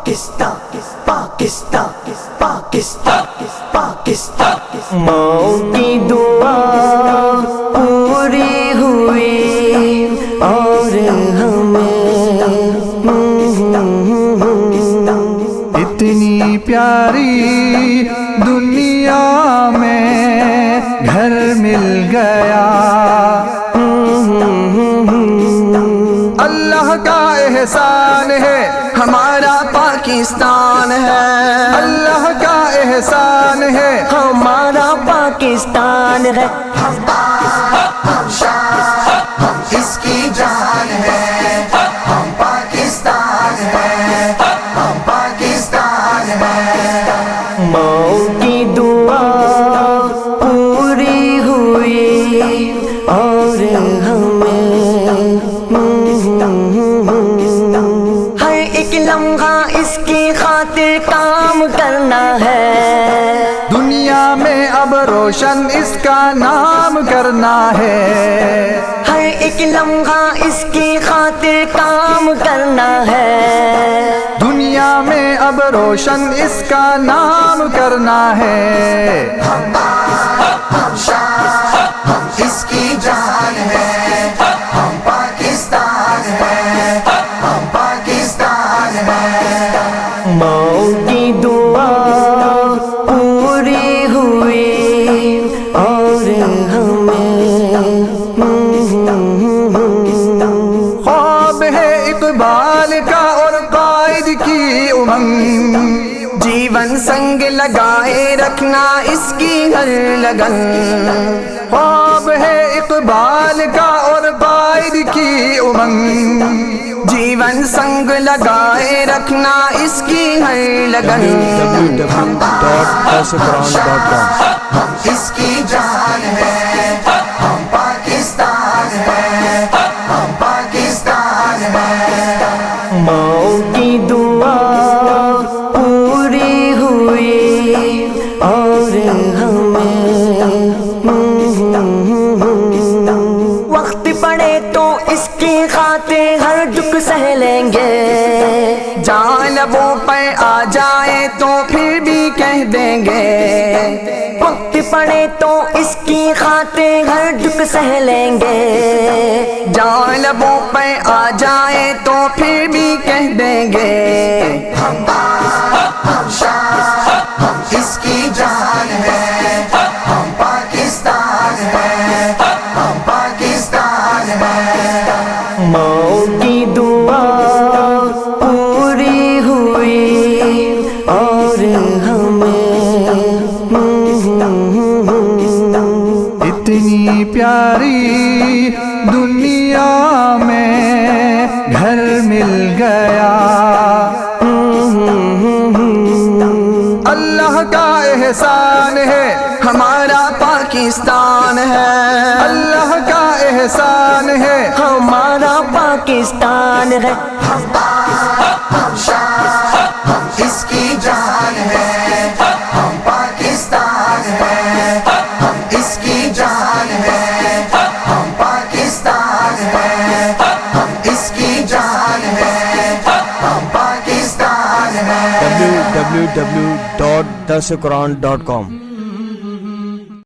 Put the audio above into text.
پاکستان پاکستان پاکستان پاکستان، ماؤں کی دعا پوری ہوئی اور ہمیں اتنی پیاری دنیا میں گھر مل گیا، اللہ کا احسان ہے ہمارا پاکستان ہے، اللہ کا احسان ہے ہمارا پاکستان ہے، اس کی جان ہے، ہم پاکستان ہے، ہم پاکستان ہے، ماؤں کی دعا پوری ہوئی اور ہمیں ہر ایک لمحہ اس کی خاطر کام کرنا ہے، دنیا میں اب روشن اس کا نام کرنا ہے، ہر ایک لمحہ اس کی خاطر کام کرنا ہے، دنیا میں اب روشن اس کا نام کرنا ہے، اس کی جان ہے، ہم پاکستان ہے، ہم پاکستان ہے، ماؤں کی دعا پوری ہوئی اور ہمیں خواب ہے اقبال کا اور قائد کی امنگ، جیون سنگ لگائے رکھنا اس کی ہر لگن، خواب ہے اقبال کا اور قائد کی امنگ، جیون سنگ لگائے رکھنا اس کی ہر لگن، اس کی جان ہے، ہم پاکستان ہے، ہم پاکستان ہے، ماؤں کی دعا پوری ہوئی اور ہمیں وقت پڑے تو اس کی خاطر ہر دکھ سہ لیں گے، جان لبوں پہ آ جائے تو پھر بھی کہہ دیں گے، وقت پڑے تو اس کی خاطر ہر دکھ سہ لیں گے، جان لبوں پہ آ جائے تو پھر بھی کہہ دیں گے، اس کی جان ہے، ہم پاکستان ہے، ہم پاکستان ہے، ماؤں کی دعا پوری ہوئی اور ہمیں اتنی پیاری دنیا میں گھر مل گیا، اللہ کا احسان ہے ہمارا پاکستان ہے، اللہ کا احسان ہے ہمارا پاکستان ہے، اس کی جان ہے، ہم پاکستان ہے، اس کی جان ہے، ہم پاکستان ہے، اس کی جان ہے، ہم پاکستان ہے، www.dasquran.com